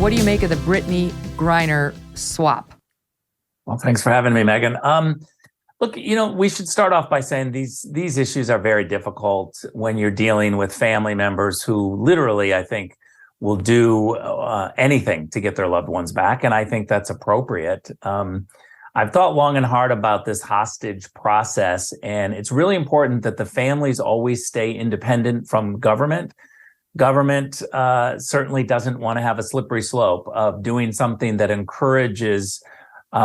what do you make of the Brittney Griner swap? Well, thanks for having me, Megan. Look, we should start off by saying these issues are very difficult when you're dealing with family members who literally, I think, will do anything to get their loved ones back. And I think that's appropriate. I've thought long and hard about this hostage process, and it's really important that the families always stay independent from government. Government certainly doesn't want to have a slippery slope of doing something that encourages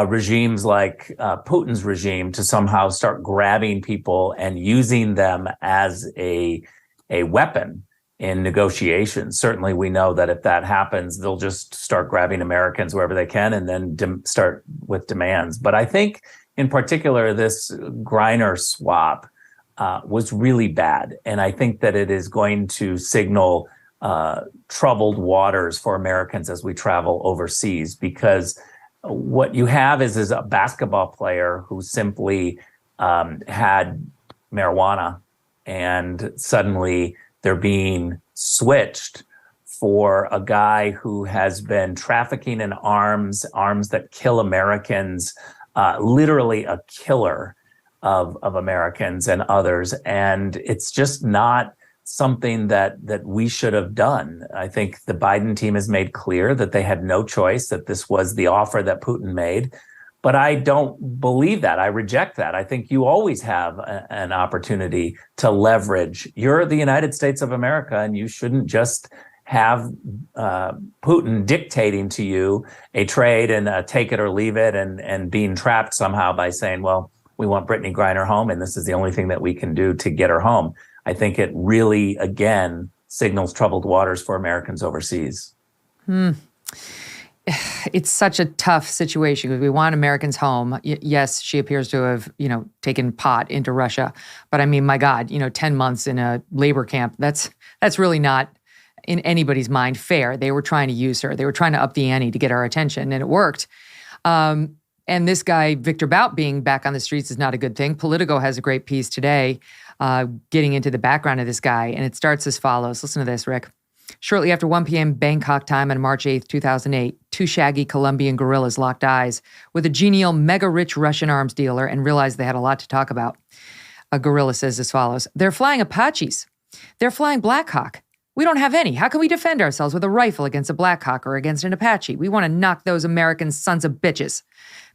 regimes like Putin's regime to somehow start grabbing people and using them as a weapon in negotiations. Certainly, we know that if that happens, they'll just start grabbing Americans wherever they can and then start with demands. But I think, in particular, this Griner swap was really bad. And I think that it is going to signal troubled waters for Americans as we travel overseas, because what you have is a basketball player who simply had marijuana, and suddenly they're being switched for a guy who has been trafficking in arms that kill Americans, literally a killer of Americans and others. And it's just not something that we should have done. I think the Biden team has made clear that they had no choice, that this was the offer that Putin made. But I don't believe that. I reject that. I think you always have an opportunity to leverage. You're the United States of America, and you shouldn't just have Putin dictating to you a trade and take it or leave it, and being trapped somehow by saying, well, we want Brittney Griner home, and this is the only thing that we can do to get her home. I think it really, again, signals troubled waters for Americans overseas. It's such a tough situation because we want Americans home. Yes, she appears to have, taken pot into Russia. But I mean, my God, 10 months in a labor camp, that's really not in anybody's mind fair. They were trying to use her. They were trying to up the ante to get our attention, and it worked. And this guy, Victor Bout, being back on the streets is not a good thing. Politico has a great piece today getting into the background of this guy, and it starts as follows. Listen to this, Rick. Shortly after 1 p.m. Bangkok time on March 8th, 2008, two shaggy Colombian guerrillas locked eyes with a genial, mega-rich Russian arms dealer and realized they had a lot to talk about. A guerrilla says as follows: "They're flying Apaches. They're flying Black Hawk. We don't have any. How can we defend ourselves with a rifle against a Black Hawk or against an Apache? We want to knock those American sons of bitches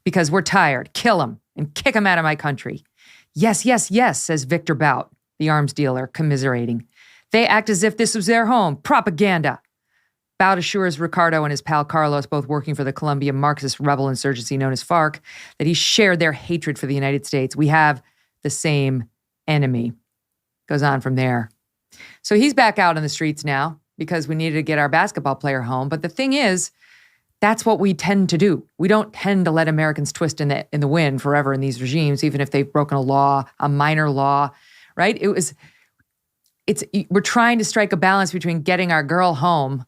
because we're tired. Kill them and kick them out of my country." "Yes, yes, yes," says Victor Bout, the arms dealer, commiserating. "They act as if this was their home. Propaganda." Bout assures Ricardo and his pal Carlos, both working for the Colombian Marxist rebel insurgency known as FARC, that he shared their hatred for the United States. "We have the same enemy." Goes on from there. So he's back out on the streets now because we needed to get our basketball player home. But the thing is, that's what we tend to do. We don't tend to let Americans twist in the wind forever in these regimes, even if they've broken a law, a minor law, right? We're trying to strike a balance between getting our girl home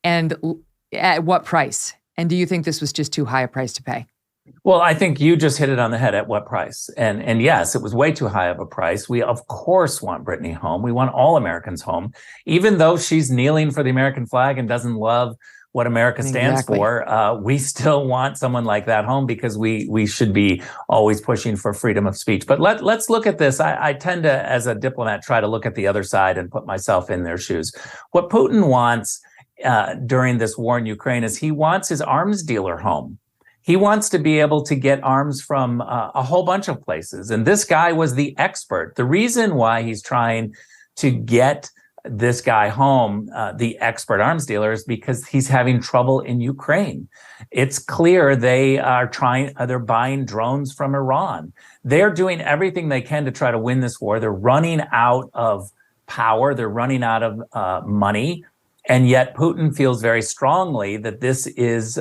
and at what price? And do you think this was just too high a price to pay? Well, I think you just hit it on the head. At what price? And yes, it was way too high of a price. We, of course, want Brittney home. We want all Americans home, even though she's kneeling for the American flag and doesn't love what America stands for. We still want someone like that home because we should be always pushing for freedom of speech. But let's look at this. I tend to, as a diplomat, try to look at the other side and put myself in their shoes. What Putin wants during this war in Ukraine is he wants his arms dealer home. He wants to be able to get arms from a whole bunch of places. And this guy was the expert. The reason why he's trying to get this guy home, the expert arms dealer, is because he's having trouble in Ukraine. It's clear they're buying drones from Iran. They're doing everything they can to try to win this war. They're running out of power. They're running out of money. And yet Putin feels very strongly that this is,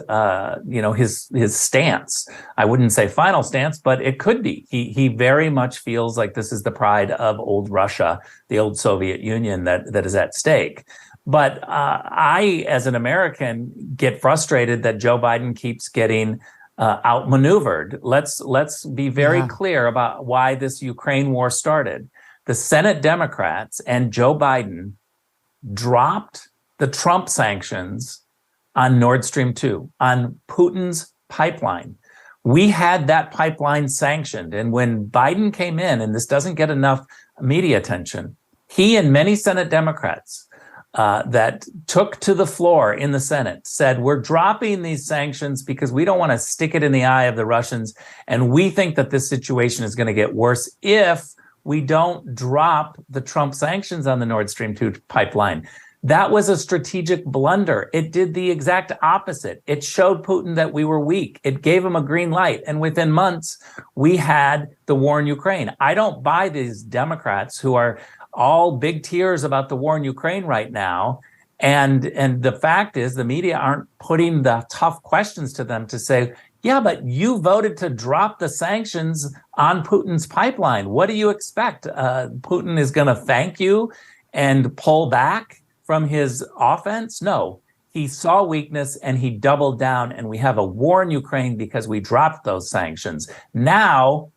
his stance. I wouldn't say final stance, but it could be. He very much feels like this is the pride of old Russia, the old Soviet Union that is at stake. But I, as an American, get frustrated that Joe Biden keeps getting outmaneuvered. Let's be very clear about why this Ukraine war started. The Senate Democrats and Joe Biden dropped the Trump sanctions on Nord Stream 2, on Putin's pipeline. We had that pipeline sanctioned. And when Biden came in, and this doesn't get enough media attention, he and many Senate Democrats that took to the floor in the Senate said, we're dropping these sanctions because we don't want to stick it in the eye of the Russians. And we think that this situation is going to get worse if we don't drop the Trump sanctions on the Nord Stream 2 pipeline. That was a strategic blunder. It did the exact opposite. It showed Putin that we were weak. It gave him a green light. And within months, we had the war in Ukraine. I don't buy these Democrats who are all big tears about the war in Ukraine right now. And the fact is, the media aren't putting the tough questions to them to say, yeah, but you voted to drop the sanctions on Putin's pipeline. What do you expect? Putin is going to thank you and pull back from his offense? No, he saw weakness and he doubled down, and we have a war in Ukraine because we dropped those sanctions. Now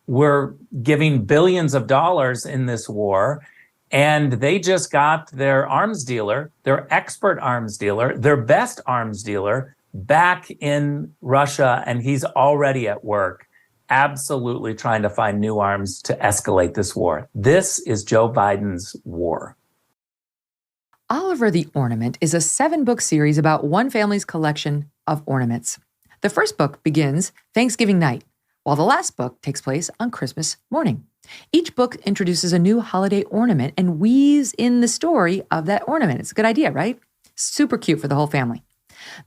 we're giving billions of dollars in this war, and they just got their arms dealer, their expert arms dealer, their best arms dealer back in Russia, and he's already at work, absolutely trying to find new arms to escalate this war. This is Joe Biden's war. Oliver the Ornament is a 7-book series about one family's collection of ornaments. The first book begins Thanksgiving night, while the last book takes place on Christmas morning. Each book introduces a new holiday ornament and weaves in the story of that ornament. It's a good idea, right? Super cute for the whole family.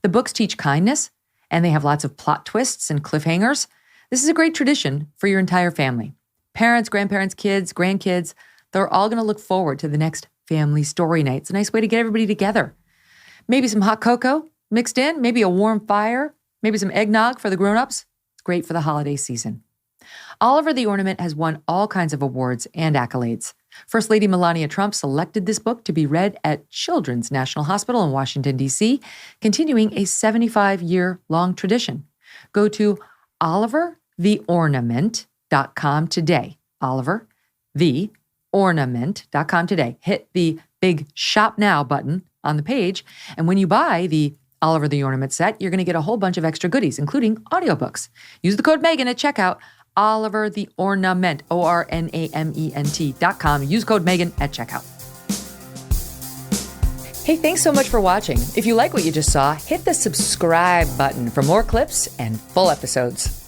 The books teach kindness, and they have lots of plot twists and cliffhangers. This is a great tradition for your entire family. Parents, grandparents, kids, grandkids, they're all going to look forward to the next family story night. It's a nice way to get everybody together. Maybe some hot cocoa mixed in, maybe a warm fire, maybe some eggnog for the grown-ups. It's great for the holiday season. Oliver the Ornament has won all kinds of awards and accolades. First Lady Melania Trump selected this book to be read at Children's National Hospital in Washington, D.C., continuing a 75-year-long tradition. Go to olivertheornament.com today. olivertheornament.com today. Hit the big Shop Now button on the page, and when you buy the Oliver the Ornament set, you're going to get a whole bunch of extra goodies, including audiobooks. Use the code Megyn at checkout. Oliver the Ornament, ORNAMENT.com. Use code Megyn at checkout. Hey, thanks so much for watching. If you like what you just saw, hit the subscribe button for more clips and full episodes.